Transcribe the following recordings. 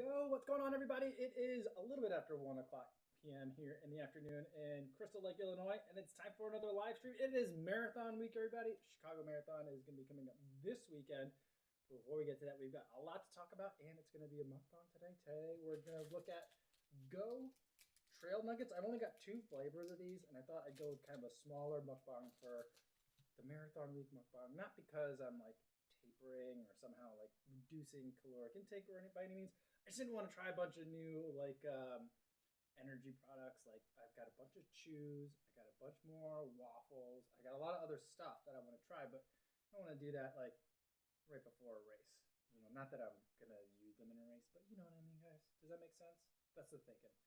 Yo, what's going on, everybody? It is a little bit after 1 o'clock p.m. here in the afternoon in Crystal Lake, Illinois, and it's time for another live stream. It is Marathon Week, everybody. Chicago Marathon is going to be coming up this weekend. Before we get to that, we've got a lot to talk about, and it's going to be a mukbang today. Today, we're going to look at Go Trail Nuggets. I've only got 2 flavors of these, and I thought I'd go with kind of a smaller mukbang for the Marathon Week mukbang. Not because I'm like tapering or somehow like reducing caloric intake or by any means. I just didn't want to try a bunch of new like energy products. Like I've got a bunch of chews, I got a bunch more waffles, I got a lot of other stuff that I want to try, but I don't want to do that like right before a race. You know, not that I'm gonna use them in a race, but you know what I mean, guys. Does that make sense? That's the thinking.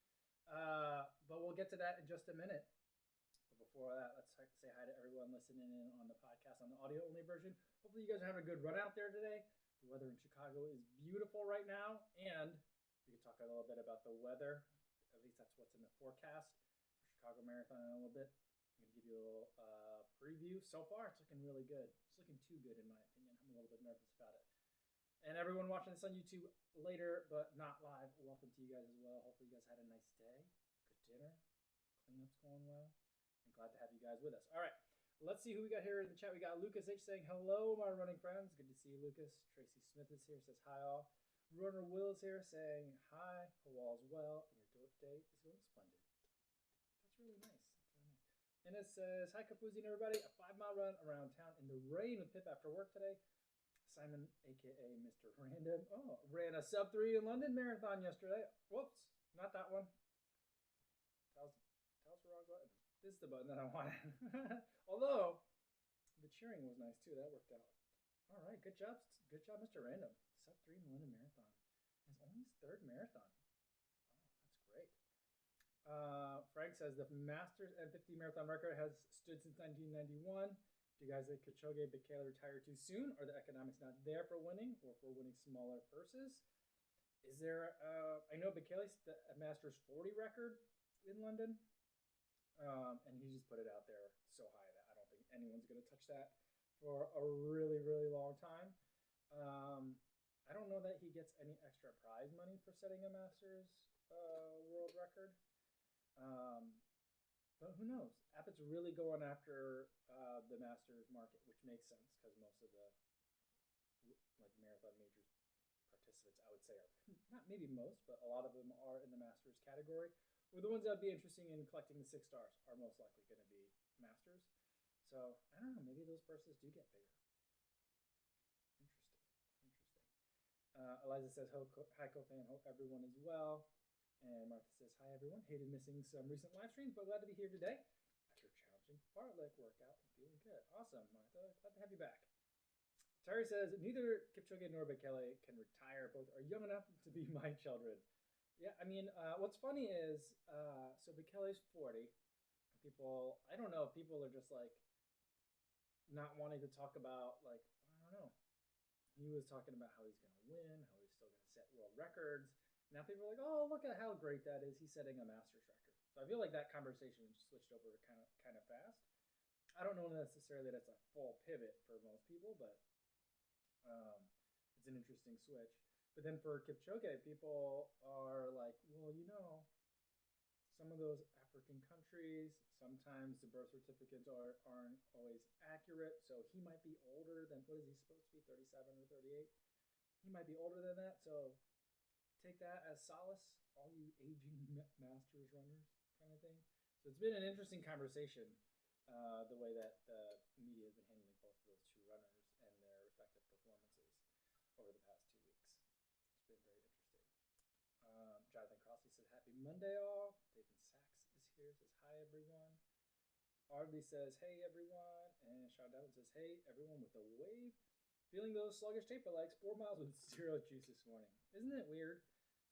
But we'll get to that in just a minute. But before that, let's say hi to everyone listening in on the podcast on the audio only version. Hopefully you guys are having a good run out there today. The weather in Chicago is beautiful right now, and we can talk a little bit about the weather. At least that's what's in the forecast for Chicago Marathon in a little bit. I'm going to give you a little preview. So far, it's looking really good. It's looking too good, in my opinion. I'm a little bit nervous about it. And everyone watching this on YouTube later, but not live, welcome to you guys as well. Hopefully you guys had a nice day, good dinner, cleanup's going well. I'm glad to have you guys with us. All right. Let's see who we got here in the chat. We got Lucas H saying, hello, my running friends. Good to see you, Lucas. Tracy Smith is here, says hi all. Runner Will is here saying hi. Hope all is well, and your day is going splendid. That's really nice. That's really nice. And it says, hi, Kapuzi and everybody. A 5-mile run around town in the rain with Pip after work today. Simon, a.k.a. Mr. Random. Oh, ran a sub-3 in London marathon yesterday. Whoops, not that one. Tell us the wrong button. This is the button that I wanted. Although, the cheering was nice too. That worked out. All right, good job. Good job, Mr. Random. Sub-3 in the London Marathon. It's only his 3rd marathon. Oh, that's great. Frank says, the Masters M50 marathon record has stood since 1991. Do you guys think Kipchoge Bekele retired too soon? Are the economics not there for winning or for winning smaller purses? Is there, I know Bekele's the Masters 40 record in London. And he just put it out there so high that I don't think anyone's going to touch that for a really, really long time. I don't know that he gets any extra prize money for setting a Masters world record. But who knows? Abbott's really going after the Masters market, which makes sense because most of the like marathon majors participants, I would say, are not maybe most, but a lot of them are in the Masters category. Well, the ones that would be interesting in collecting the 6 stars are most likely going to be Masters. So, I don't know, maybe those purses do get bigger. Interesting. Eliza says, hi, Kofan, hope everyone is well. And Martha says, hi, everyone. Hated missing some recent live streams, but glad to be here today after a challenging fartlek workout. I'm feeling good. Awesome, Martha. Glad to have you back. Terry says, neither Kipchoge nor Bekele can retire. Both are young enough to be my children. Yeah, I mean, what's funny is, so Bekele's 40, and people, I don't know, people are just like not wanting to talk about, like, I don't know. He was talking about how he's going to win, how he's still going to set world records. Now people are like, oh, look at how great that is. He's setting a Masters record. So I feel like that conversation just switched over kind of fast. I don't know necessarily that's a full pivot for most people, but it's an interesting switch. But then for Kipchoge, people are like, well, you know, some of those African countries, sometimes the birth certificates aren't always accurate. So he might be older than, what is he supposed to be, 37 or 38? He might be older than that. So take that as solace, all you aging Masters runners kind of thing. So it's been an interesting conversation, the way that the media has been handling both of those 2 runners and their respective performances over the past 2 weeks. It's been very interesting. Jonathan Crossley says, happy Monday all. David Sachs is here, says, hi everyone. Ardley says, hey everyone. And Sean Dowden says, hey everyone with a wave. Feeling those sluggish taper legs, 4 miles with 0 juice this morning. Isn't it weird?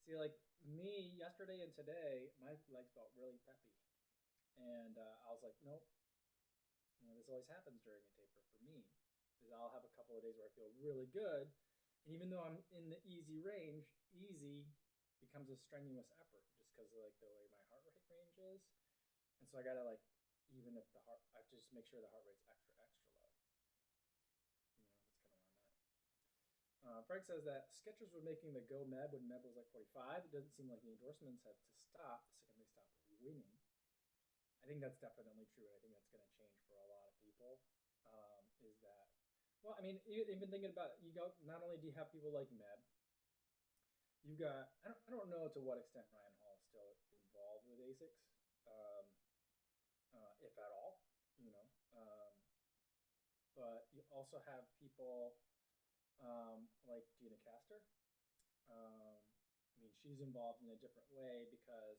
See, like me, yesterday and today, my legs felt really peppy. And I was like, nope. You know, this always happens during a taper for me. Is I'll have a couple of days where I feel really good. And even though I'm in the easy range, easy becomes a strenuous effort just because of like the way my heart rate range is. And so I gotta like, even if I have to just make sure the heart rate's extra low. You know, that's kind of where I'm at. Frank says that Skechers were making the Go Meb when Meb was like 45. It doesn't seem like the endorsements had to stop the second they stopped winning. I think that's definitely true. I think that's going to change for a lot of people. Is that, well, I mean, even thinking about it, you go, not only do you have people like Meb, you got, I don't know to what extent Ryan Hall is still involved with ASICS, if at all, you know. But you also have people like Gina Castor. I mean, she's involved in a different way because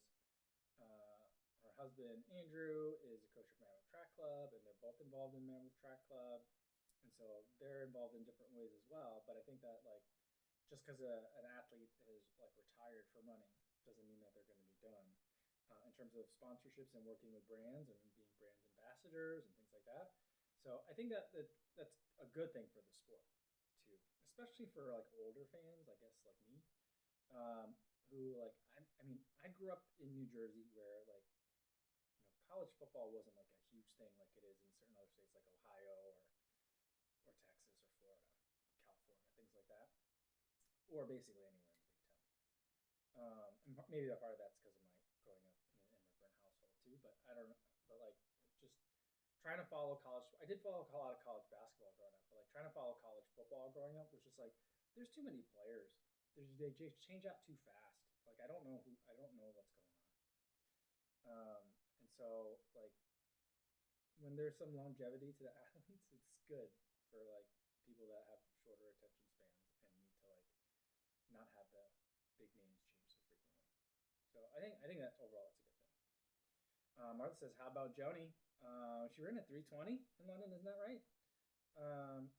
her husband Andrew is a coach of Mammoth Track Club, and they're both involved in Mammoth Track Club, and so they're involved in different ways as well. But I think that like just because an athlete is like retired from running doesn't mean that they're going to be done. In terms of sponsorships and working with brands and being brand ambassadors and things like that. So I think that's a good thing for the sport too, especially for like older fans, I guess like me, who like I mean I grew up in New Jersey where like college football wasn't like a huge thing like it is in certain other states like Ohio or Texas or Florida, California, things like that, or basically anywhere in the Big Ten. And maybe that part of that's because of my growing up in an immigrant household too, but I don't know. But like just trying to follow college, I did follow a lot of college basketball growing up, but like trying to follow college football growing up was just like there's too many players. They just change out too fast. Like I don't know what's going on. And so like when there's some longevity to the athletes, it's good for like people that have shorter attention spans and need to like not have the big names change so frequently. So I think that overall that's a good thing. Martha says, how about Joni? She ran at 3:20 in London, isn't that right?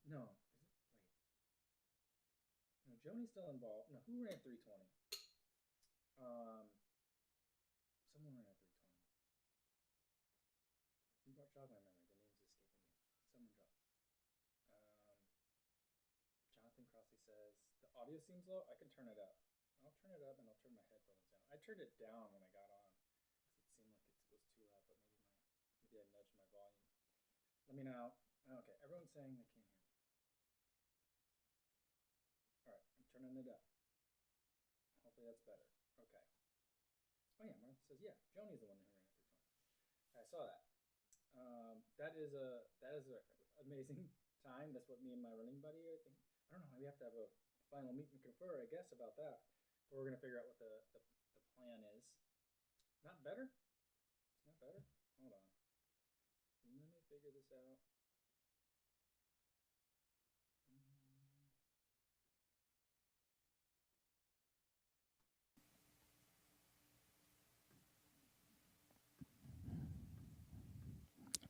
No. No, Joni's still involved. No, who ran 3:20? Someone ran at 3:20. Who brought jog my memory? The name's escaping me. Someone dropped. Jonathan Crossley says the audio seems low. I can turn it up. I'll turn it up and I'll turn my headphones down. I turned it down when I got on because it seemed like it was too loud, but maybe I nudged my volume. Let me know. Okay, everyone's saying they can't hear me. All right, I'm turning it up. Hopefully that's better. Okay. Oh yeah, Martha says yeah. Joni's the one who ran at 3:20. I saw that. That is a amazing time. That's what me and my running buddy, I think. I don't know. We have to have a final meet and confer, I guess, about that. But we're gonna figure out what the plan is. Not better? It's not better? Hold on. Let me figure this out.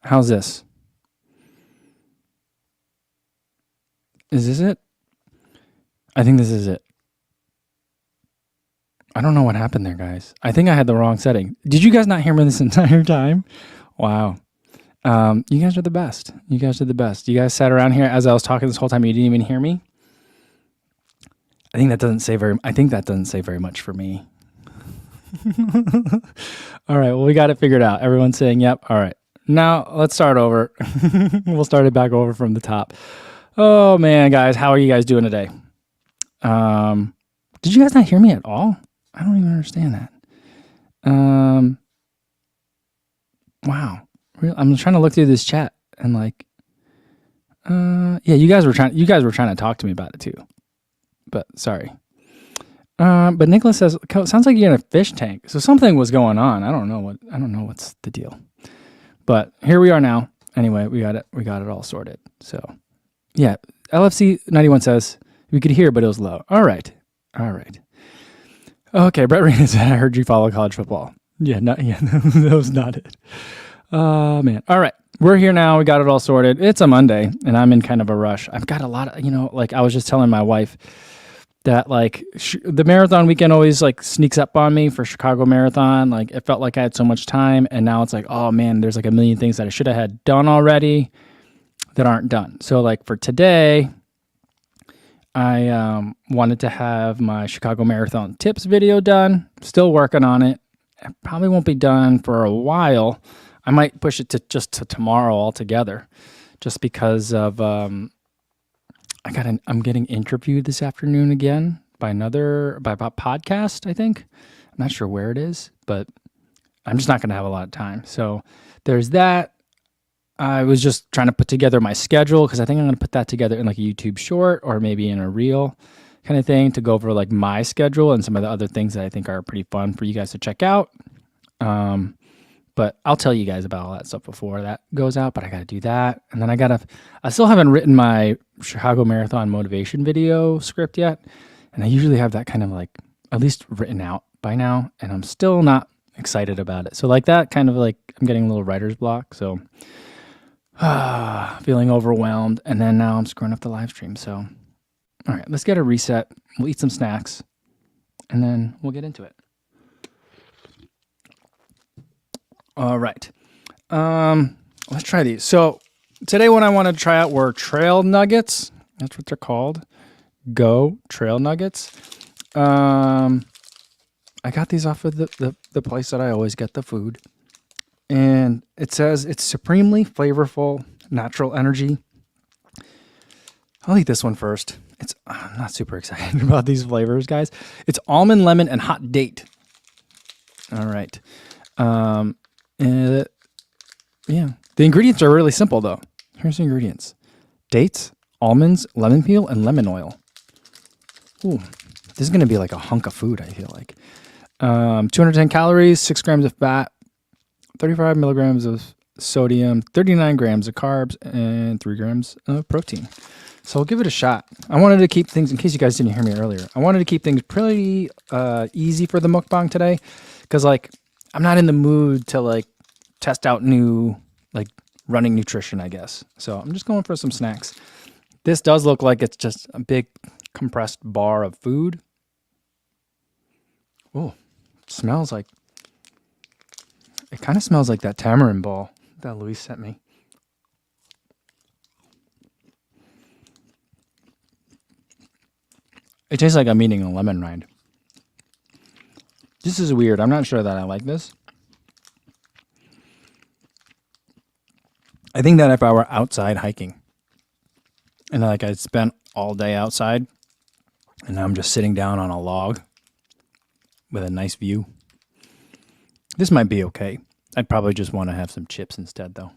How's this? Is this it? I think this is it. I don't know what happened there, guys. I think I had the wrong setting. Did you guys not hear me this entire time? Wow. You guys are the best. You guys are the best. You guys sat around here as I was talking this whole time. You didn't even hear me. I think that doesn't say very much for me. All right. Well, we got it figured out. Everyone's saying, yep. All right. Now let's start over. We'll start it back over from the top. Oh man, guys, how are you guys doing today? Did you guys not hear me at all? I don't even understand that. Wow. I'm trying to look through this chat and like, yeah, you guys were trying to talk to me about it too, but sorry. But Nicholas says, sounds like you're in a fish tank. So something was going on. I don't know what's the deal, but here we are now. Anyway, we got it all sorted. So yeah, LFC 91 says we could hear, but it was low. All right. Okay. Brett Reina said, I heard you follow college football. Yeah, that was not it. Oh man. All right. We're here now. We got it all sorted. It's a Monday and I'm in kind of a rush. I've got a lot of, like I was just telling my wife that like the marathon weekend always like sneaks up on me for Chicago Marathon. Like it felt like I had so much time and now it's like, oh man, there's like a million things that I should have had done already that aren't done. So like for today, I wanted to have my Chicago Marathon tips video done. Still working on it. It probably won't be done for a while. I might push it to tomorrow altogether, just because of I'm getting interviewed this afternoon again by a podcast, I think. I'm not sure where it is, but I'm just not going to have a lot of time. So there's that. I was just trying to put together my schedule because I think I'm going to put that together in like a YouTube short or maybe in a reel kind of thing to go over like my schedule and some of the other things that I think are pretty fun for you guys to check out. But I'll tell you guys about all that stuff before that goes out, but I got to do that. And then I still haven't written my Chicago Marathon motivation video script yet. And I usually have that kind of like at least written out by now. And I'm still not excited about it. So like that kind of like I'm getting a little writer's block. So feeling overwhelmed. And then now I'm screwing up the live stream. So, all right, let's get a reset. We'll eat some snacks and then we'll get into it. All right. Let's try these. So today what I want to try out were trail nuggets. That's what they're called. Go trail nuggets. I got these off of the place that I always get the food. And it says it's supremely flavorful, natural energy. I'll eat this one first. I'm not super excited about these flavors, guys. It's almond, lemon, and hot date. All right. Yeah, the ingredients are really simple though. Here's the ingredients: dates, almonds, lemon peel, and lemon oil. Ooh, this is gonna be like a hunk of food, I feel like. 210 calories, 6 grams of fat, 35 milligrams of sodium, 39 grams of carbs, and 3 grams of protein. So I'll give it a shot. I wanted to keep things, in case you guys didn't hear me earlier, I wanted to keep things pretty easy for the mukbang today, because like I'm not in the mood to like test out new like running nutrition, I guess. So I'm just going for some snacks. This does look like it's just a big compressed bar of food. Oh, it kind of smells like that tamarind ball that Luis sent me. It tastes like I'm eating a lemon rind. This is weird. I'm not sure that I like this. I think that if I were outside hiking and like I spent all day outside and I'm just sitting down on a log with a nice view, this might be okay. I'd probably just want to have some chips instead though.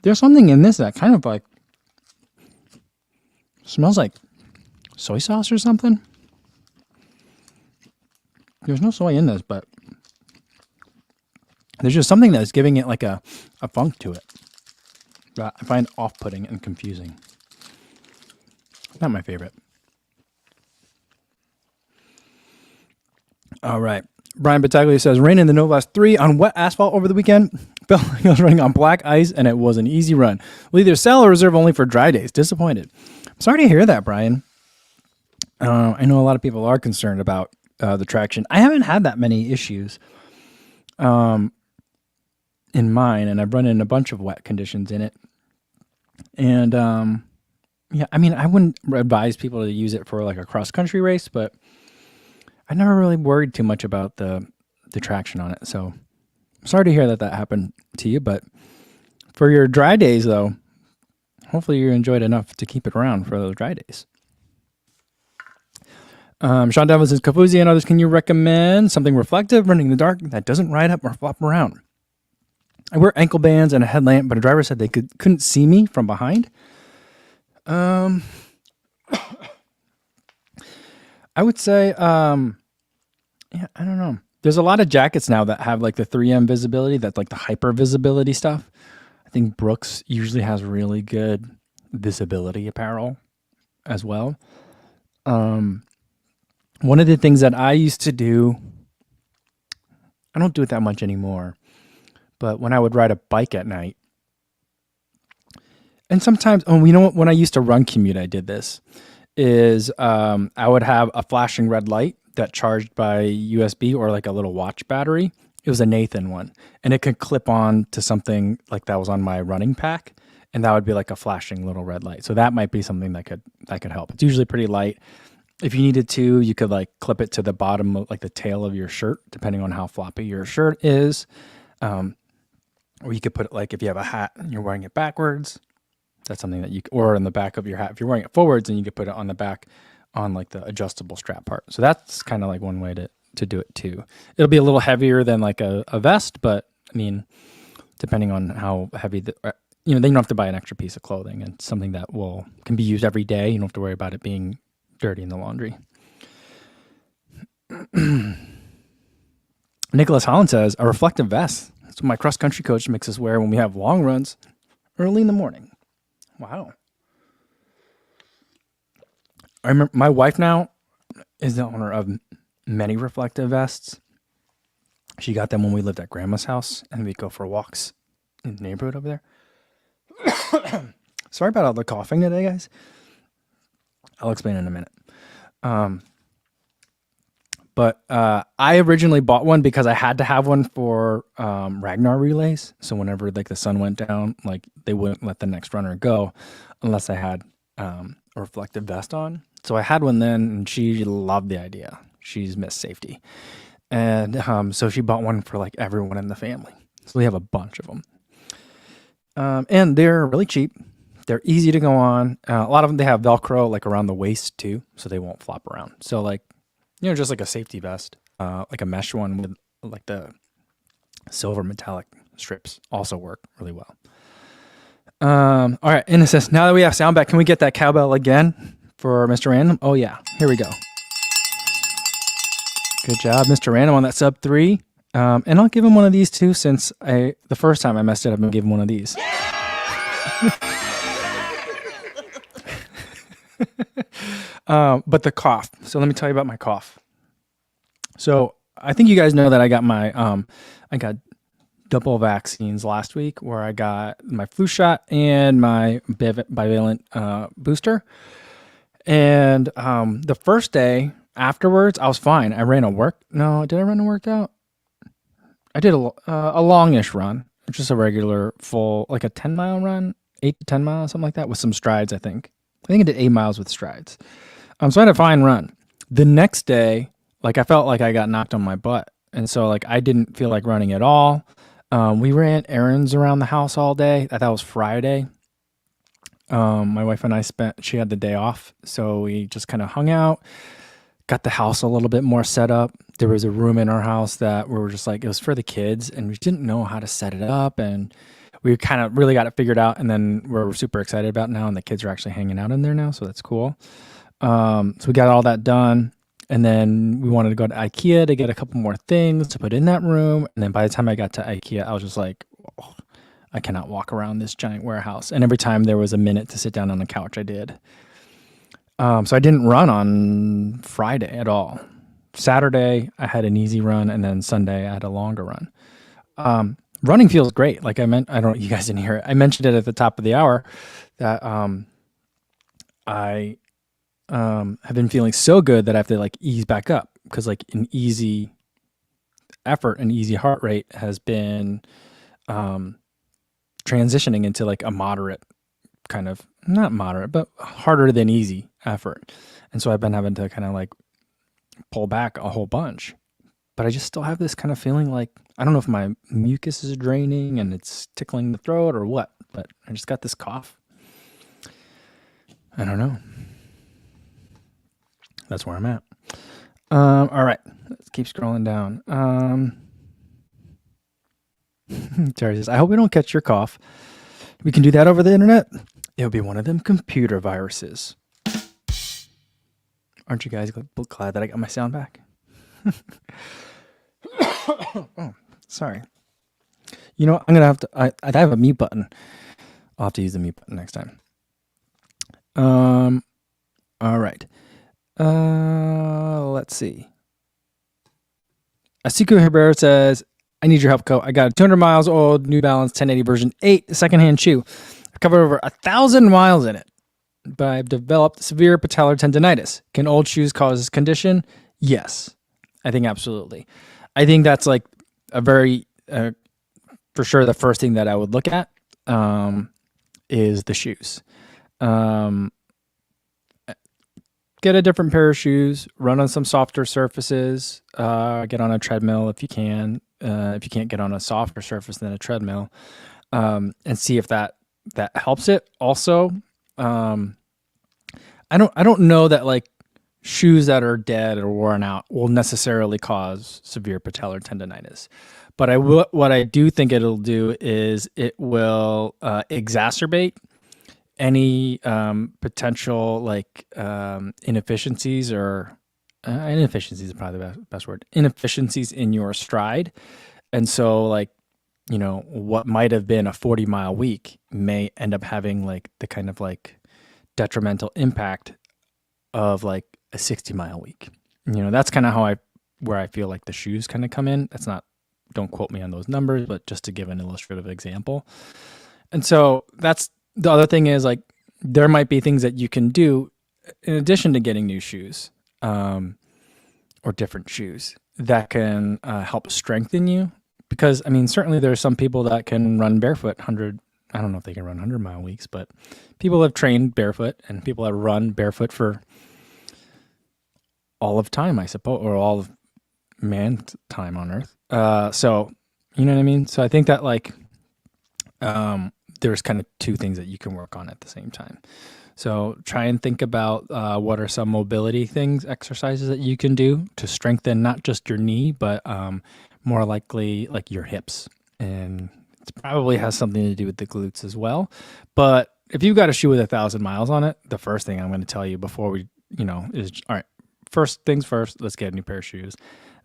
There's something in this that kind of like smells like soy sauce or something. There's no soy in this, but there's just something that's giving it like a funk to it that I find off-putting and confusing. Not my favorite. All right. Brian Battaglia says, rain in the No Last 3 on wet asphalt over the weekend. Felt like I was running on black ice, and it was an easy run. We'll either sell or reserve only for dry days. Disappointed. I'm sorry to hear that, Brian. I know a lot of people are concerned about the traction. I haven't had that many issues in mine, and I've run in a bunch of wet conditions in it. And yeah, I mean, I wouldn't advise people to use it for like a cross-country race, but I never really worried too much about the traction on it. So I'm sorry to hear that happened to you, but for your dry days though, hopefully you enjoyed enough to keep it around for those dry days. Sean Devlin says, Kafuzi and others, can you recommend something reflective, running in the dark, that doesn't ride up or flop around? I wear ankle bands and a headlamp, but a driver said they couldn't see me from behind. I would say, yeah, I don't know. There's a lot of jackets now that have like the 3M visibility, that's like the hyper visibility stuff. I think Brooks usually has really good visibility apparel as well. One of the things that I used to do, I don't do it that much anymore, but when I would ride a bike at night, and sometimes, oh, you know what, when I used to run commute, I did this, is I would have a flashing red light that charged by USB or like a little watch battery. It was a Nathan one, and it could clip on to something like that was on my running pack, and that would be like a flashing little red light. So that might be something that could help. It's usually pretty light. If you needed to, you could like clip it to the bottom of like the tail of your shirt, depending on how floppy your shirt is. Or you could put it like if you have a hat and you're wearing it backwards, That's something that or in the back of your hat. If you're wearing it forwards, then you could put it on the back on like the adjustable strap part. So that's kind of like one way to do it too. It'll be a little heavier than like a vest, but I mean, depending on how heavy then you don't have to buy an extra piece of clothing, and something that can be used every day. You don't have to worry about it being dirty in the laundry. Nicholas Holland says, a reflective vest. That's what my cross-country coach makes us wear when we have long runs early in the morning. Wow. I remember my wife now is the owner of many reflective vests. She got them when we lived at grandma's house, and we'd go for walks in the neighborhood over there. Sorry about all the coughing today, guys. I'll explain in a minute. But I originally bought one because I had to have one for Ragnar relays. So whenever like the sun went down, like they wouldn't let the next runner go unless I had a reflective vest on. So I had one then, and she loved the idea. She's Miss Safety. And so she bought one for like everyone in the family. So we have a bunch of them. And they're really cheap. They're easy to go on. A lot of them, they have Velcro like around the waist too, so they won't flop around. So like, just like a safety vest, like a mesh one with like the silver metallic strips also work really well. All right, and it says, now that we have sound back, can we get that cowbell again for Mr. Random? Oh yeah, here we go. Good job, Mr. Random, on that sub 3. And I'll give him one of these too, since the first time I messed it up and gave him one of these. But the cough. So let me tell you about my cough. So I think you guys know that I got I got double vaccines last week, where I got my flu shot and my bivalent booster. And the first day afterwards, I was fine. Did I run a workout? I did a longish run, just a regular full, like a 10-mile run, 8 to 10 miles, something like that, with some strides, I think. I did 8 miles with strides. So I had a fine run. The next day, like I felt like I got knocked on my butt. And so like I didn't feel like running at all. We ran errands around the house all day. That was Friday. My wife and I she had the day off. So we just kind of hung out, got the house a little bit more set up. There was a room in our house that we were just like, it was for the kids, and we didn't know how to set it up. And we kind of really got it figured out, and then we're super excited about it now, and the kids are actually hanging out in there now, so that's cool. So we got all that done, and then we wanted to go to IKEA to get a couple more things to put in that room. And then by the time I got to IKEA, I was just like, oh, I cannot walk around this giant warehouse. And every time there was a minute to sit down on the couch, I did. So I didn't run on Friday at all. Saturday, I had an easy run, and then Sunday, I had a longer run. Running feels great. Like I don't know, you guys didn't hear it. I mentioned it at the top of the hour that I have been feeling so good that I have to like ease back up, because like an easy effort and easy heart rate has been transitioning into like a moderate kind of, not moderate, but harder than easy effort. And so I've been having to kind of like pull back a whole bunch. But I just still have this kind of feeling like, I don't know if my mucus is draining and it's tickling the throat or what, but I just got this cough. I don't know. That's where I'm at. All right, let's keep scrolling down. Terry says, I hope we don't catch your cough. We can do that over the internet. It'll be one of them computer viruses. Aren't you guys glad that I got my sound back? Oh, sorry. You know what? I'm going to have to, I have a mute button. I'll have to use the mute button next time. All right. Let's see. Asiku Herrera says, I need your help, Co. I got a 200 miles old New Balance 1080 version 8 secondhand shoe. I've covered over 1,000 miles in it, but I've developed severe patellar tendonitis. Can old shoes cause this condition? Yes, I think absolutely. I think that's like a very, for sure, the first thing that I would look at is the shoes. Get a different pair of shoes, run on some softer surfaces, get on a treadmill if you can. If you can't get on a softer surface than a treadmill, and see if that that helps it. Also, I don't know that like shoes that are dead or worn out will necessarily cause severe patellar tendonitis. But what I do think it'll do is it will exacerbate any potential like inefficiencies or inefficiencies is probably the best word. Inefficiencies in your stride. And so like, what might have been a 40-mile week may end up having like the kind of like detrimental impact of like a 60-mile week. That's kind of where I feel like the shoes kind of come in. That's not, don't quote me on those numbers, but just to give an illustrative example. And so that's the other thing is like, there might be things that you can do in addition to getting new shoes, or different shoes that can help strengthen you. Because I mean, certainly there are some people that can run barefoot I don't know if they can run 100-mile weeks, but people have trained barefoot and people have run barefoot for all of time, I suppose, or all of man's time on earth. So, you know what I mean? So I think that like, there's kind of two things that you can work on at the same time. So try and think about what are some mobility exercises that you can do to strengthen not just your knee, but more likely like your hips. And it probably has something to do with the glutes as well. But if you've got a shoe with 1,000 miles on it, the first thing I'm going to tell you before we, is, all right, first things first, let's get a new pair of shoes.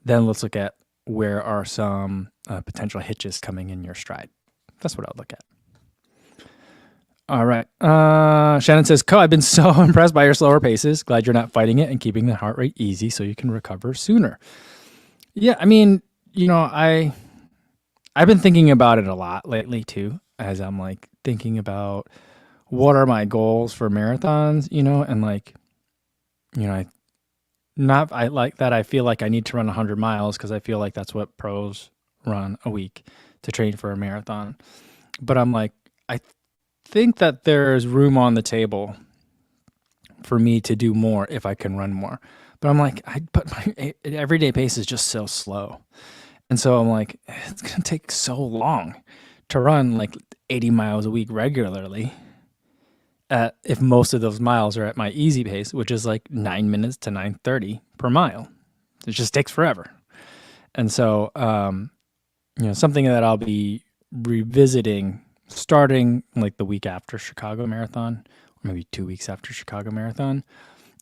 Then let's look at where are some potential hitches coming in your stride. That's what I'll look at. All right. Shannon says, I've been so impressed by your slower paces. Glad you're not fighting it and keeping the heart rate easy so you can recover sooner. Yeah, I mean, I've been thinking about it a lot lately too, as I'm like thinking about what are my goals for marathons, and like, I like that I feel like I need to run 100 miles because I feel like that's what pros run a week to train for a marathon. But I'm like, I think that there's room on the table for me to do more if I can run more. But I'm like, but my everyday pace is just so slow. And so I'm like, it's going to take so long to run like 80 miles a week regularly. If most of those miles are at my easy pace, which is like 9 minutes to 9:30 per mile. It just takes forever. And so, something that I'll be revisiting starting like the week after Chicago Marathon, or maybe 2 weeks after Chicago Marathon,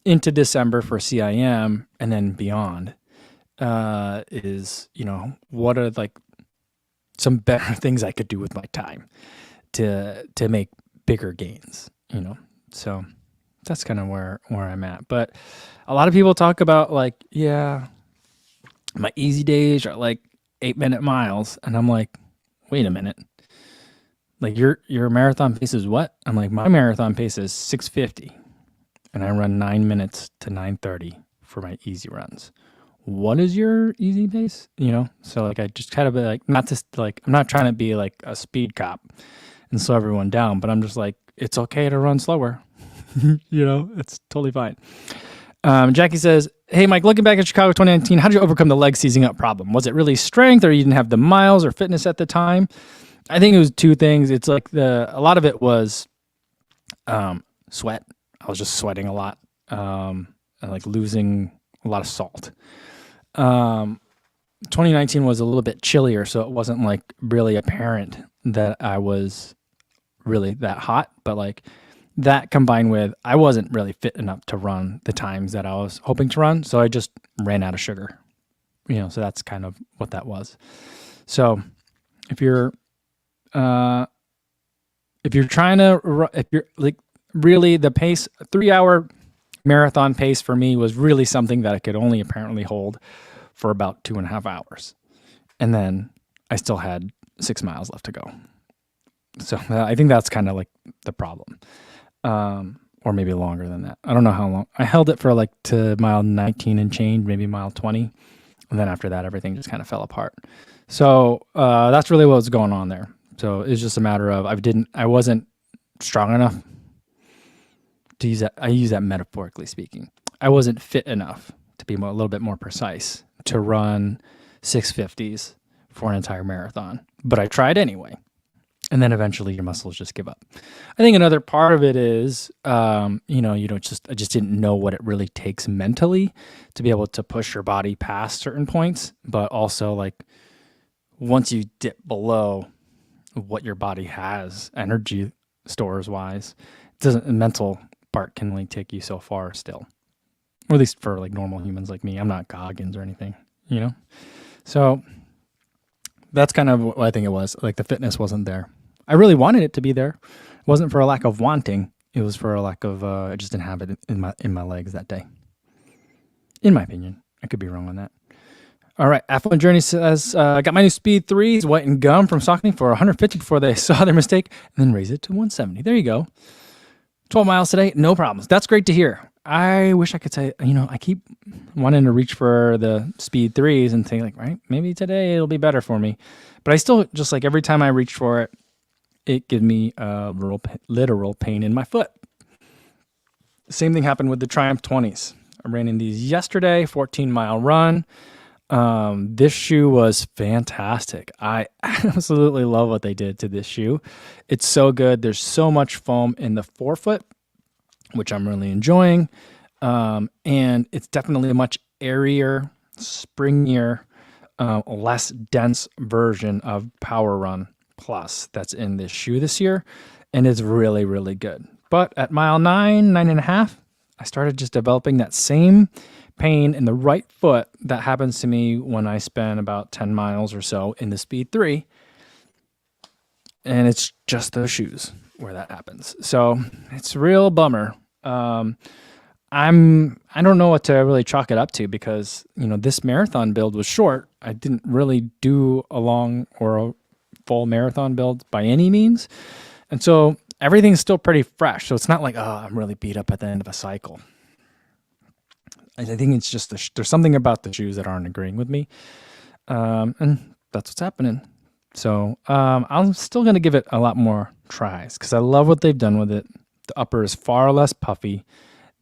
into December for CIM and then beyond, is, what are like some better things I could do with my time to make bigger gains, So that's kind of where I'm at. But a lot of people talk about like, yeah, my easy days are like 8-minute miles. And I'm like, wait a minute. Like your marathon pace is what? I'm like, my marathon pace is 6:50 and I run 9 minutes to 9:30 for my easy runs. What is your easy pace? So like, I just kind of be like, I'm not trying to be like a speed cop and slow everyone down, but I'm just like, it's okay to run slower. It's totally fine. Jackie says, hey, Mike, looking back at Chicago 2019, how did you overcome the leg seizing up problem? Was it really strength or you didn't have the miles or fitness at the time? I think it was two things. It's like a lot of it was sweat. I was just sweating a lot, and like losing a lot of salt. 2019 was a little bit chillier, so it wasn't like really apparent that I was really that hot, but like that combined with I wasn't really fit enough to run the times that I was hoping to run, so I just ran out of sugar. So that's kind of what that was. So if you're trying to, if you're like really the pace, 3-hour marathon pace for me was really something that I could only apparently hold for about 2.5 hours. And then I still had 6 miles left to go. So I think that's kind of like the problem. Or maybe longer than that. I don't know how long. I held it for like to mile 19 and change, maybe mile 20. And then after that, everything just kind of fell apart. So that's really what was going on there. So it's just a matter of I wasn't strong enough to use that. I use that metaphorically speaking. I wasn't fit enough to be a little bit more precise to run 650s for an entire marathon, but I tried anyway. And then eventually your muscles just give up. I think another part of it is, I just didn't know what it really takes mentally to be able to push your body past certain points, but also like once you dip below what your body has energy stores wise, mental part can only take you so far still, or at least for like normal humans like me. I'm not Goggins or anything, So that's kind of what I think it was. Like the fitness wasn't there. I really wanted it to be there. It wasn't for a lack of wanting. It was for a lack of, I just didn't have it in my legs that day. In my opinion. I could be wrong on that. All right. Affluent Journey says, I got my new Speed 3s, white and gum from Saucony for 150 before they saw their mistake and then raise it to 170. There you go. 12 miles today. No problems. That's great to hear. I wish I could say, I keep wanting to reach for the Speed 3s and think like, right, maybe today it'll be better for me. But I still just like every time I reach for it, it gives me a literal pain in my foot. Same thing happened with the Triumph 20s. I ran in these yesterday, 14-mile run. This shoe was fantastic. I absolutely love what they did to this shoe. It's so good. There's so much foam in the forefoot, which I'm really enjoying. And it's definitely a much airier, springier, less dense version of Power Run Plus that's in this shoe this year. And it's really, really good. But at mile 9.5, I started just developing that same pain in the right foot that happens to me when I spend about 10 miles or so in the Speed 3. And it's just those shoes where that happens. So it's a real bummer. I don't know what to really chalk it up to because, this marathon build was short. I didn't really do a long or a full marathon build by any means. And so everything's still pretty fresh. So it's not like, I'm really beat up at the end of a cycle. I think it's just there's something about the shoes that aren't agreeing with me. And that's what's happening. So I'm still going to give it a lot more tries because I love what they've done with it. The upper is far less puffy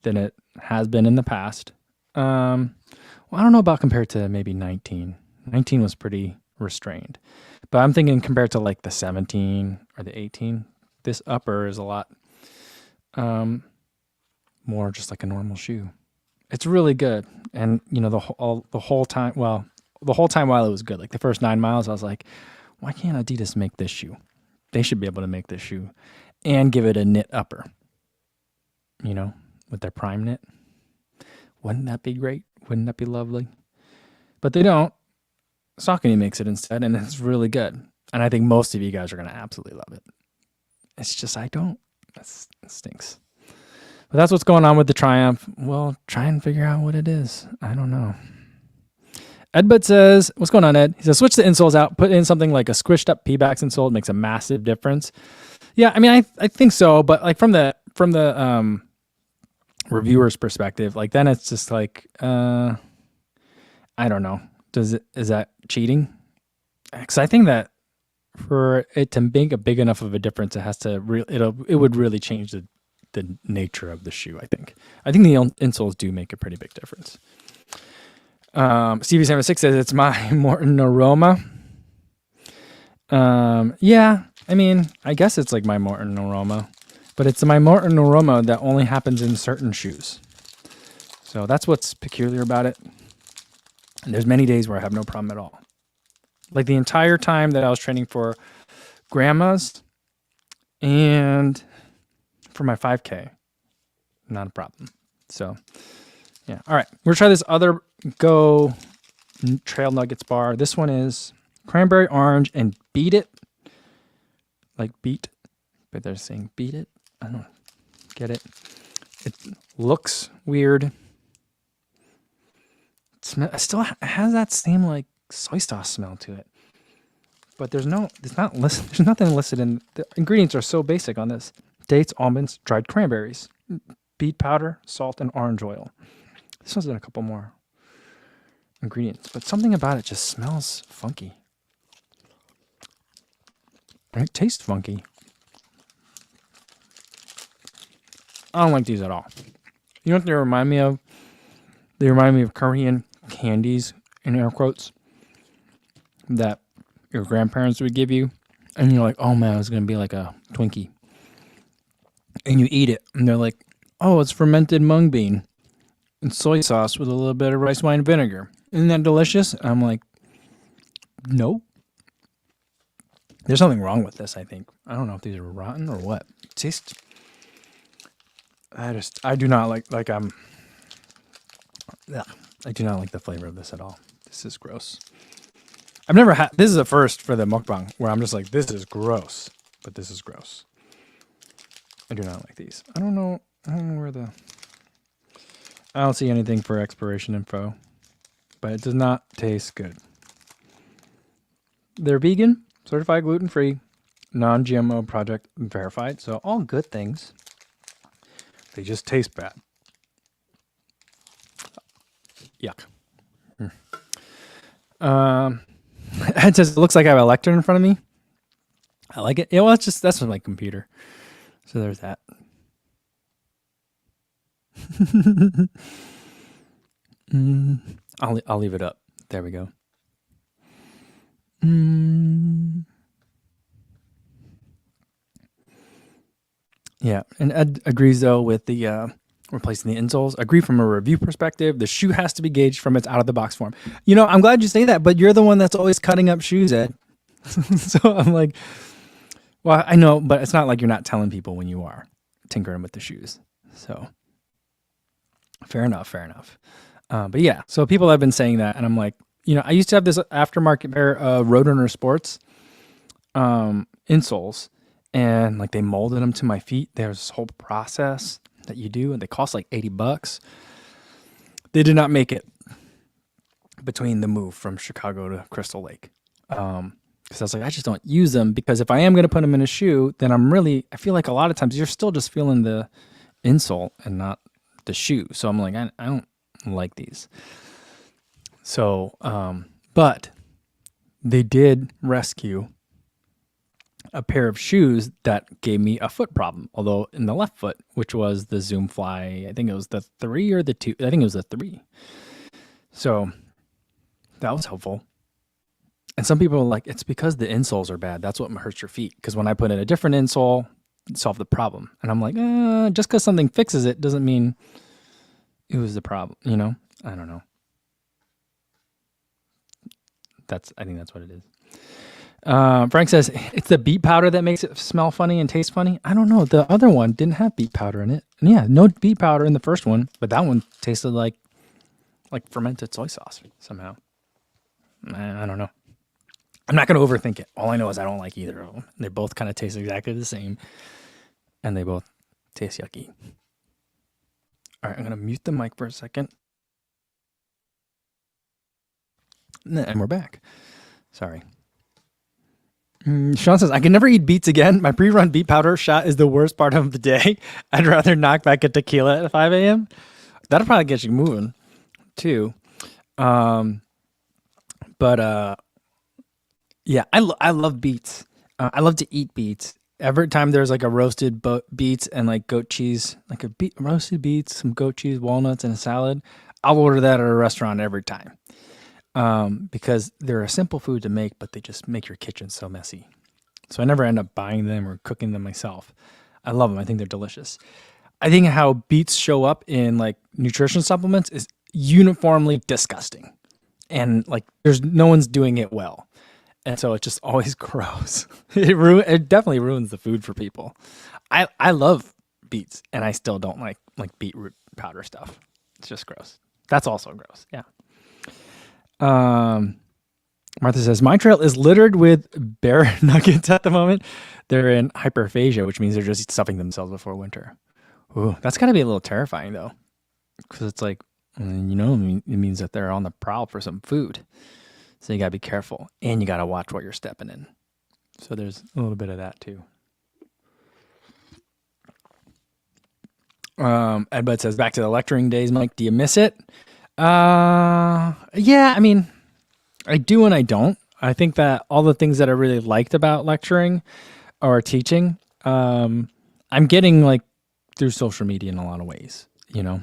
than it has been in the past. I don't know about compared to maybe 19. 19 was pretty restrained. But I'm thinking compared to like the 17 or the 18, this upper is a lot more just like a normal shoe. It's really good. And, the whole time while it was good, like the first 9 miles, I was like, why can't Adidas make this shoe? They should be able to make this shoe and give it a knit upper, with their prime knit. Wouldn't that be great? Wouldn't that be lovely? But they don't. Saucony makes it instead, and it's really good. And I think most of you guys are going to absolutely love it. It's just I don't. It stinks. But that's what's going on with the Triumph. Well, try and figure out what it is. I don't know. Edbud says, what's going on, Ed? He says, switch the insoles out. Put in something like a squished up P-Bax insole. It makes a massive difference. Yeah, I mean, I think so. But like from the reviewer's perspective, like then it's just like, I don't know. Is that cheating? Because I think that for it to make a big enough of a difference, it has to it would really change the nature of the shoe. I think the insoles do make a pretty big difference. CV76 says it's my Morton Aroma. Yeah, I mean, I guess it's like my Morton Aroma, but it's my Morton Aroma that only happens in certain shoes. So that's what's peculiar about it. And there's many days where I have no problem at all. Like the entire time that I was training for grandmas and for my 5K, not a problem. So, yeah. All right. We're going to try this other Go Trail Nuggets bar. This one is cranberry orange and beat it. Like beat, but they're saying beat it. I don't get it. It looks weird. It still has that same like soy sauce smell to it. But there's nothing listed in the ingredients are so basic on this. Dates, almonds, dried cranberries, beet powder, salt, and orange oil. This one's in a couple more ingredients, but something about it just smells funky. And it tastes funky. I don't like these at all. You know what they remind me of? They remind me of Korean candies, in air quotes, that your grandparents would give you and you're like, oh man, it's gonna be like a Twinkie, and you eat it, and they're like, oh, it's fermented mung bean and soy sauce with a little bit of rice wine vinegar. Isn't that delicious? And I'm like, no. There's something wrong with this, I think. I don't know if these are rotten or what. Taste. I do not yeah, I do not like the flavor of this at all. This is gross. I've never had, this is a first for the mukbang where I'm just like, this is gross, but this is gross. I do not like these. I don't know where I don't see anything for expiration info, but it does not taste good. They're vegan, certified gluten-free, non-GMO project verified. So all good things. They just taste bad. Yuck. It says, it looks like I have a lectern in front of me. I like it. Yeah, well, that's with my computer. So there's that. I'll leave it up. There we go. Yeah, and Ed agrees though with the replacing the insoles. Agree from a review perspective. The shoe has to be gauged from its out of the box form. You know, I'm glad you say that, but you're the one that's always cutting up shoes, Ed. So I'm like, well, I know, but it's not like you're not telling people when you are tinkering with the shoes. So fair enough. But yeah, so people have been saying that, and I'm like, you know, I used to have this aftermarket pair of Roadrunner Sports insoles, and like they molded them to my feet. There's this whole process that you do, and they cost like $80. They did not make it between the move from Chicago to Crystal Lake. Because I was like, I just don't use them, because if I am going to put them in a shoe, then I feel like a lot of times you're still just feeling the insole and not the shoe. So I'm like, I don't like these. So, but they did rescue a pair of shoes that gave me a foot problem. Although in the left foot, which was the Zoom Fly, I think it was the 3 or the 2. I think it was the 3. So that was helpful. And some people are like, it's because the insoles are bad. That's what hurts your feet. Because when I put in a different insole, it solved the problem. And I'm like, just because something fixes it doesn't mean it was the problem. You know? I don't know. I think that's what it is. Frank says, it's the beet powder that makes it smell funny and taste funny. I don't know. The other one didn't have beet powder in it. And yeah, no beet powder in the first one, but that one tasted like fermented soy sauce somehow. I don't know. I'm not going to overthink it. All I know is I don't like either of them. They both kind of taste exactly the same, and they both taste yucky. All right, I'm going to mute the mic for a second. And we're back. Sorry. Sean says, I can never eat beets again. My pre-run beet powder shot is the worst part of the day. I'd rather knock back a tequila at 5 a.m. That'll probably get you moving, too. Yeah, I love beets. I love to eat beets. Every time there's like a roasted beets and like goat cheese, like roasted beets, some goat cheese, walnuts, and a salad, I'll order that at a restaurant every time. Because they're a simple food to make, but they just make your kitchen so messy. So I never end up buying them or cooking them myself. I love them. I think they're delicious. I think how beets show up in like nutrition supplements is uniformly disgusting. And like no one's doing it well. And so it's just always gross. It definitely ruins the food for people. I love beets, and I still don't like beetroot powder stuff. It's just gross. That's also gross. Yeah. Martha says, my trail is littered with bear nuggets at the moment. They're in hyperphagia, which means they're just stuffing themselves before winter. Ooh, that's got to be a little terrifying, though. Because it's like, it means that they're on the prowl for some food. So you got to be careful. And you got to watch what you're stepping in. So there's a little bit of that, too. Ed Bud says, back to the lecturing days, Mike. Do you miss it? Yeah, I mean, I do and I don't. I think that all the things that I really liked about lecturing or teaching, I'm getting like through social media in a lot of ways, you know?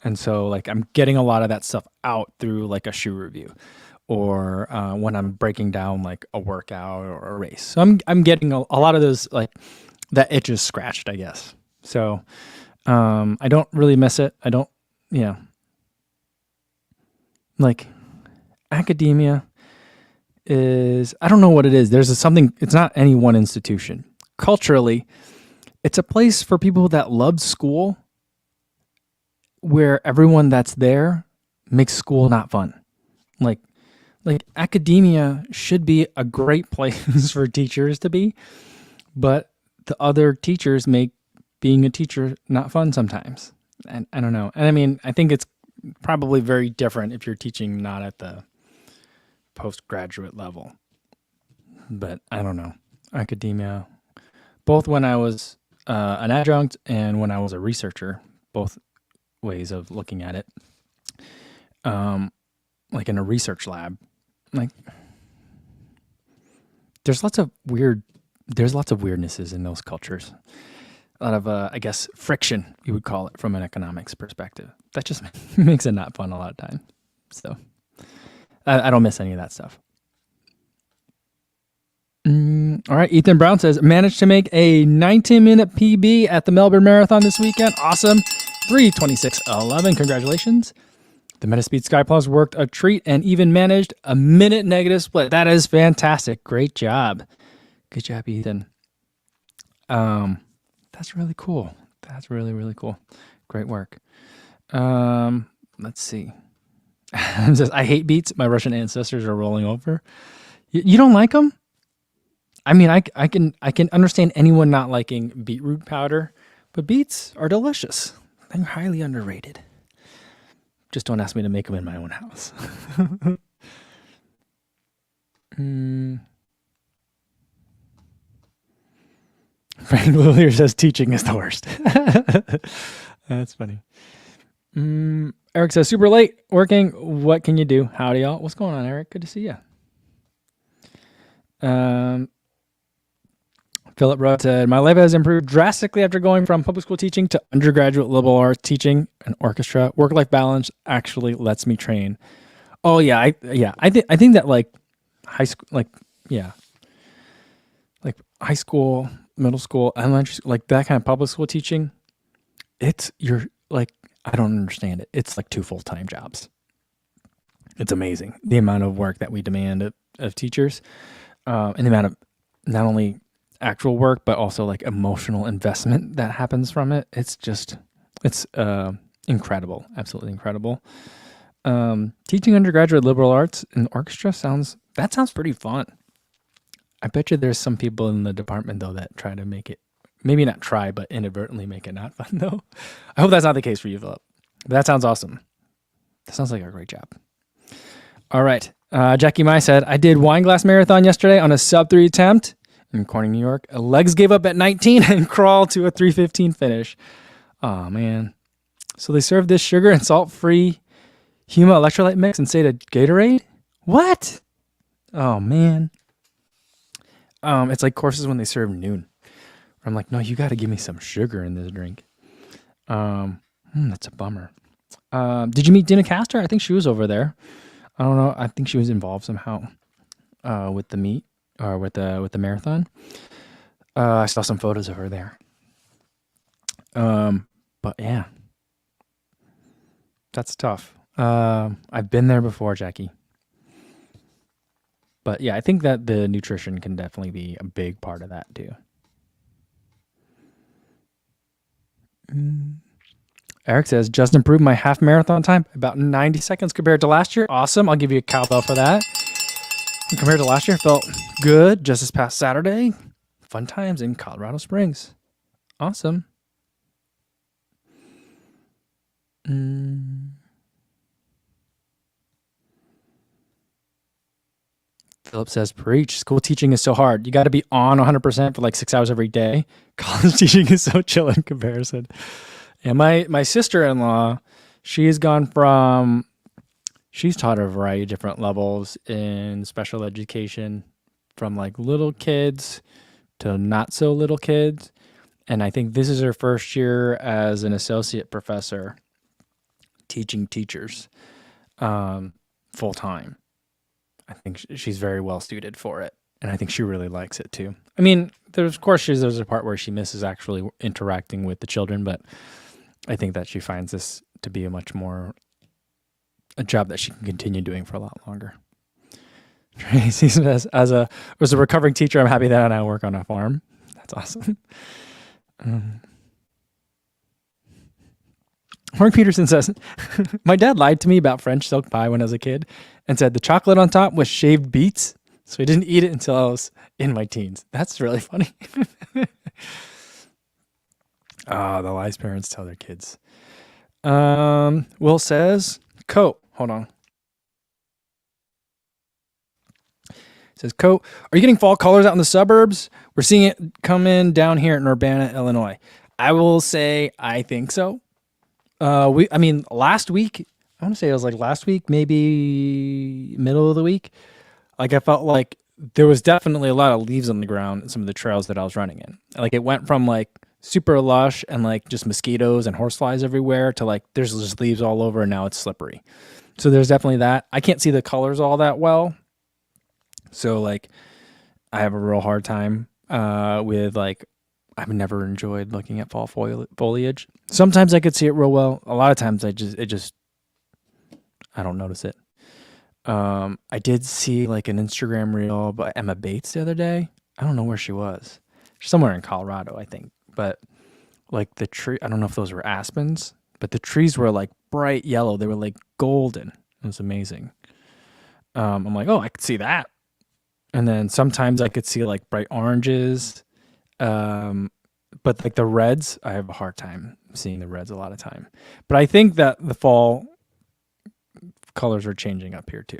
And so like I'm getting a lot of that stuff out through like a shoe review or when I'm breaking down like a workout or a race. So I'm getting a lot of those, like, that itch is scratched, I guess. So I don't really miss it. I don't, like, academia is, I don't know what it is. There's something, it's not any one institution. Culturally, it's a place for people that love school, where everyone that's there makes school not fun. Like academia should be a great place for teachers to be, but the other teachers make being a teacher not fun sometimes. And I don't know. And I mean, I think it's probably very different if you're teaching not at the postgraduate level. But I don't know. Academia, both when I was an adjunct and when I was a researcher, both ways of looking at it. Like in a research lab, like there's lots of weirdnesses in those cultures. A lot of, I guess, friction, you would call it, from an economics perspective. That just makes it not fun a lot of time. So I don't miss any of that stuff. All right, Ethan Brown says, managed to make a 19-minute PB at the Melbourne Marathon this weekend. Awesome. 3:26:11. Congratulations. The Metaspeed Skyplugs worked a treat and even managed a minute negative split. That is fantastic. Great job. Good job, Ethan. That's really cool. That's really, really cool. Great work. Let's see. It says, I hate beets. My Russian ancestors are rolling over. You don't like them? I mean, I can understand anyone not liking beetroot powder, but beets are delicious. They're highly underrated. Just don't ask me to make them in my own house. Frank Lillier says teaching is the worst. That's funny. Eric says, super late working. What can you do? Howdy, y'all. What's going on, Eric? Good to see you. Philip wrote, said, my life has improved drastically after going from public school teaching to undergraduate liberal arts teaching and orchestra. Work-life balance actually lets me train. Oh yeah, I think that like high school, like high school, middle school, elementary school, like that kind of public school teaching, you're like, I don't understand it. It's like 2 full-time jobs. It's amazing the amount of work that we demand of teachers, and the amount of not only actual work, but also like emotional investment that happens from it. It's incredible. Absolutely incredible. Teaching undergraduate liberal arts and orchestra sounds pretty fun. I bet you there's some people in the department though that try to make it, maybe not try, but inadvertently make it not fun though. I hope that's not the case for you, Philip. But that sounds awesome. That sounds like a great job. All right. Jackie Mai said, I did wine glass marathon yesterday on a sub 3 attempt in Corning, New York. Legs gave up at 19 and crawled to a 3:15 finish. Oh, man. So they served this sugar and salt-free Huma electrolyte mix instead of Gatorade? What? Oh, man. It's like courses when they serve noon. I'm like, no, you got to give me some sugar in this drink. That's a bummer. Did you meet Dina Castor? I think she was over there. I don't know. I think she was involved somehow with the meet or with the marathon. I saw some photos of her there. But yeah, that's tough. I've been there before, Jackie. But yeah, I think that the nutrition can definitely be a big part of that too. Eric says, just improved my half marathon time, about 90 seconds compared to last year. Awesome. I'll give you a cowbell for that. And compared to last year, felt good just this past Saturday. Fun times in Colorado Springs. Awesome. Philip says, preach. School teaching is so hard. You got to be on 100% for like 6 hours every day. College teaching is so chill in comparison. And my sister-in-law, she's taught a variety of different levels in special education, from like little kids to not so little kids. And I think this is her first year as an associate professor teaching teachers full time. I think she's very well suited for it, and I think she really likes it too. I mean, there's a part where she misses actually interacting with the children, but I think that she finds this to be a job that she can continue doing for a lot longer. Tracy says, as a recovering teacher, I'm happy that I now work on a farm. That's awesome. Mark Peterson says, my dad lied to me about French silk pie when I was a kid and said the chocolate on top was shaved beets. So he didn't eat it until I was in my teens. That's really funny. The lies parents tell their kids. Will says, Coat, hold on. Says, Coat, are you getting fall colors out in the suburbs? We're seeing it come in down here in Urbana, Illinois. I will say I think so. Last week, I want to say it was like last week, maybe middle of the week. Like I felt like there was definitely a lot of leaves on the ground in some of the trails that I was running in. Like it went from like super lush and like just mosquitoes and horseflies everywhere to like there's just leaves all over and now it's slippery. So there's definitely that. I can't see the colors all that well. So like I have a real hard time with like I've never enjoyed looking at fall foliage. Sometimes I could see it real well. A lot of times I don't notice it. I did see like an Instagram reel by Emma Bates the other day. I don't know where she was. She's somewhere in Colorado, I think. But like the tree, I don't know if those were aspens, but the trees were like bright yellow. They were like golden. It was amazing. I'm like, oh, I could see that. And then sometimes I could see like bright oranges. But like the reds, I have a hard time seeing the reds a lot of time. But I think that the fall colors are changing up here too.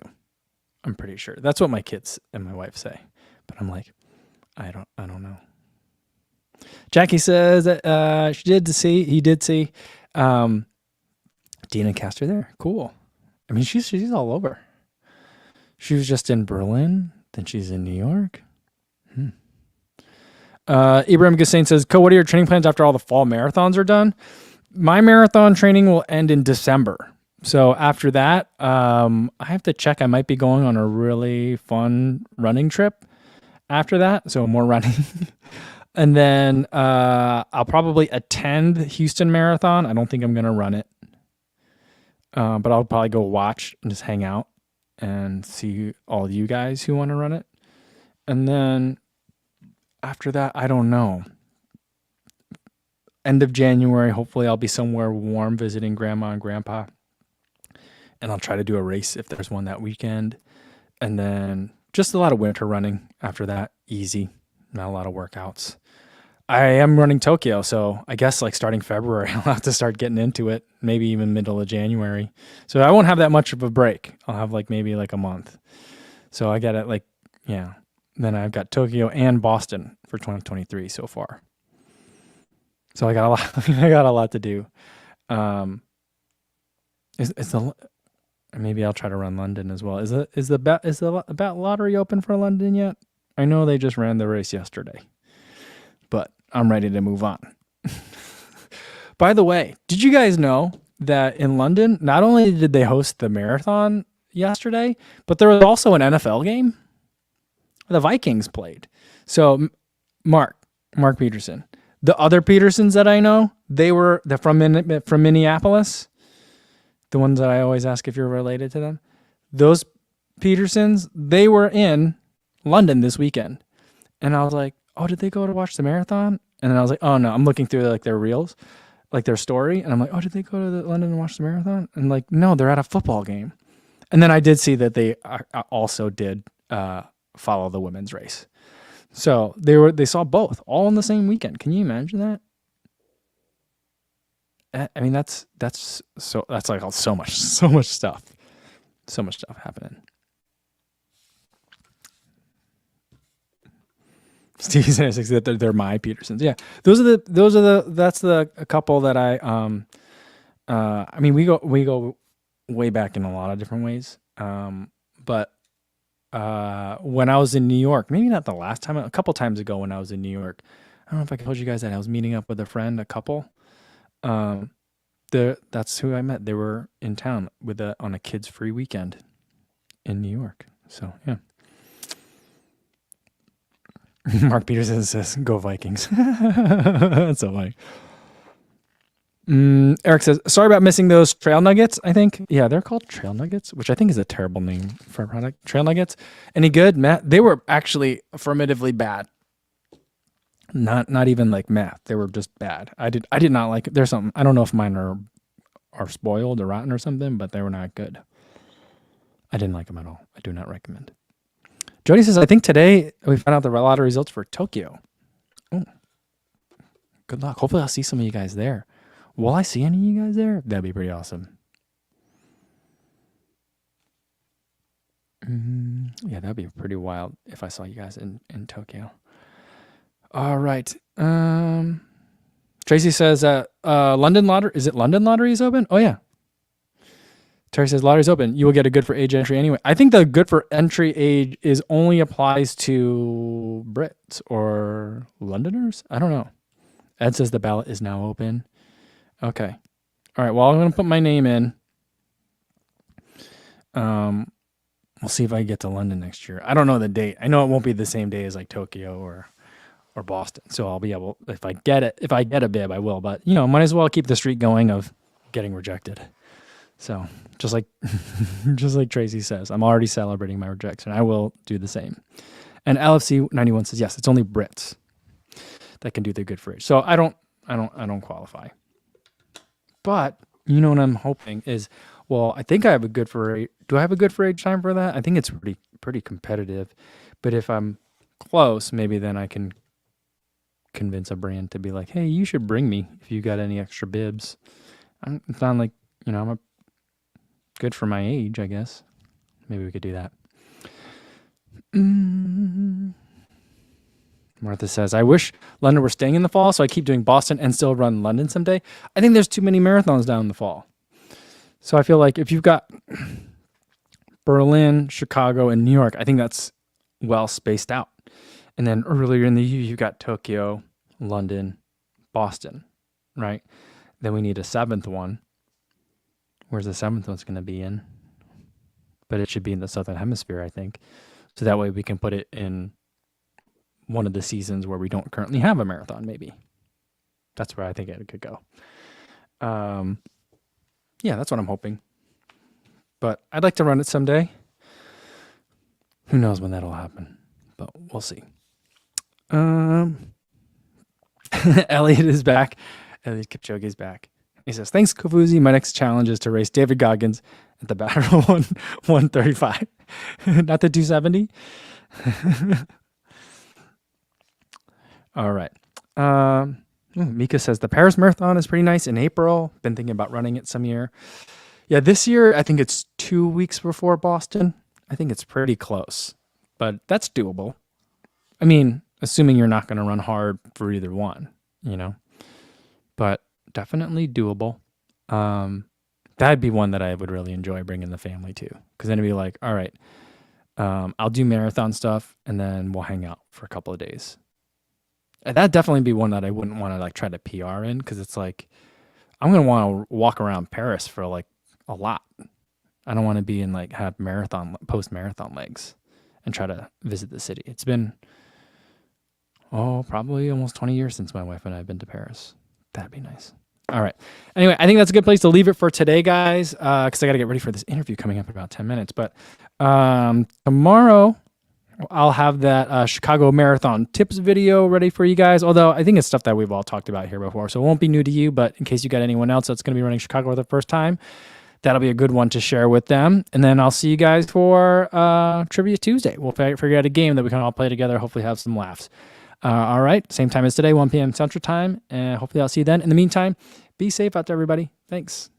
I'm pretty sure. That's what my kids and my wife say. But I'm like, I don't know. Jackie says that he did see Dina Castor there. Cool. I mean, she's all over. She was just in Berlin, then she's in New York. Ibrahim Gussain says, what are your training plans after all the fall marathons are done? My marathon training will end in December. So after that, I have to check. I might be going on a really fun running trip after that. So more running. And then I'll probably attend Houston Marathon. I don't think I'm going to run it. But I'll probably go watch and just hang out and see all you guys who want to run it. And then after that, I don't know. End of January, hopefully I'll be somewhere warm visiting grandma and grandpa. And I'll try to do a race if there's one that weekend. And then just a lot of winter running after that. Easy. Not a lot of workouts. I am running Tokyo, so I guess like starting February, I'll have to start getting into it. Maybe even middle of January. So I won't have that much of a break. I'll have like maybe like a month. So I got it like, yeah. Then I've got Tokyo and Boston for 2023 so far. So I got a lot. I got a lot to do. Maybe I'll try to run London as well. Is the bet lottery open for London yet? I know they just ran the race yesterday, but I'm ready to move on. By the way, did you guys know that in London, not only did they host the marathon yesterday, but there was also an NFL game? The Vikings played. So Mark Peterson. The other Petersons that I know, they're from Minneapolis. The ones that I always ask if you're related to them. Those Petersons, they were in London this weekend. And I was like, oh, did they go to watch the marathon? And then I was like, oh no, I'm looking through like their reels, like their story. And I'm like, oh, did they go to London and watch the marathon? And like, no, they're at a football game. And then I did see that they also did follow the women's race. So they saw both all in the same weekend. Can you imagine that? I mean, that's like so much stuff happening. Steve says that they're my Petersons. Yeah, that's a couple that I mean, we go way back in a lot of different ways. But when I was in New York, maybe not the last time, a couple times ago when I was in New York, I don't know if I told you guys that I was meeting up with a couple. That's who I met. They were in town on a kids free weekend in New York. So, yeah. Mark Peterson says, go Vikings. That's so funny. Eric says, sorry about missing those trail nuggets, I think. Yeah, they're called trail nuggets, which I think is a terrible name for a product. Trail nuggets. Any good, Matt? They were actually affirmatively bad. Not even like math. They were just bad. I did not like it. There's something. I don't know if mine are spoiled or rotten or something, but they were not good. I didn't like them at all. I do not recommend. Jody says, I think today we found out the lottery results for Tokyo. Oh, good luck. Hopefully I'll see some of you guys there. Will I see any of you guys there? That'd be pretty awesome. Yeah, that'd be pretty wild if I saw you guys in Tokyo. All right. Tracy says, London Lottery. Is it London Lottery is open? Oh, yeah. Terry says, lottery's open. You will get a good for age entry anyway. I think the good for entry age is only applies to Brits or Londoners. I don't know. Ed says the ballot is now open. Okay. All right. Well, I'm going to put my name in. We'll see if I get to London next year. I don't know the date. I know it won't be the same day as like Tokyo or Boston. So I'll be able, if I get a bib, I will. But, might as well keep the streak going of getting rejected. So just like Tracy says, I'm already celebrating my rejection. I will do the same. And LFC 91 says, yes, it's only Brits that can do the good for age. So I don't qualify. But what I'm hoping is, well, I think I have a good for age. Do I have a good for age time for that? I think it's pretty competitive. But if I'm close, maybe then I can convince a brand to be like, hey, you should bring me if you got any extra bibs. It's not like, I'm a good for my age, I guess. Maybe we could do that. Martha says, I wish London were staying in the fall, so I keep doing Boston and still run London someday. I think there's too many marathons down in the fall. So I feel like if you've got Berlin, Chicago, and New York, I think that's well spaced out. And then earlier in the year, you've got Tokyo, London, Boston, right? Then we need a seventh one. Where's the seventh one's going to be in? But it should be in the Southern Hemisphere, I think. So that way we can put it in one of the seasons where we don't currently have a marathon, maybe. That's where I think it could go. Yeah, that's what I'm hoping. But I'd like to run it someday. Who knows when that'll happen, but we'll see. Elliot is back. Elliot Kipchoge is back. He says, thanks, Kavuzi. My next challenge is to race David Goggins at the Battle 135. Not the 270. All right. Mika says, the Paris Marathon is pretty nice in April. Been thinking about running it some year. Yeah, this year, I think it's 2 weeks before Boston. I think it's pretty close, but that's doable. I mean, assuming you're not going to run hard for either one, but definitely doable. That'd be one that I would really enjoy bringing the family to, because then it'd be like, all right, I'll do marathon stuff and then we'll hang out for a couple of days. And that'd definitely be one that I wouldn't want to like try to PR in, because it's like, I'm going to want to walk around Paris for like a lot. I don't want to be in like have post-marathon legs and try to visit the city. It's been, probably almost 20 years since my wife and I have been to Paris. That'd be nice. All right. Anyway, I think that's a good place to leave it for today, guys, because I got to get ready for this interview coming up in about 10 minutes. But tomorrow, I'll have that Chicago Marathon tips video ready for you guys, although I think it's stuff that we've all talked about here before, so it won't be new to you, but in case you got anyone else that's going to be running Chicago for the first time, that'll be a good one to share with them. And then I'll see you guys for Trivia Tuesday. We'll figure out a game that we can all play together, hopefully have some laughs. All right, same time as today, 1 p.m. Central Time, and hopefully I'll see you then. In the meantime, be safe out there, everybody. Thanks.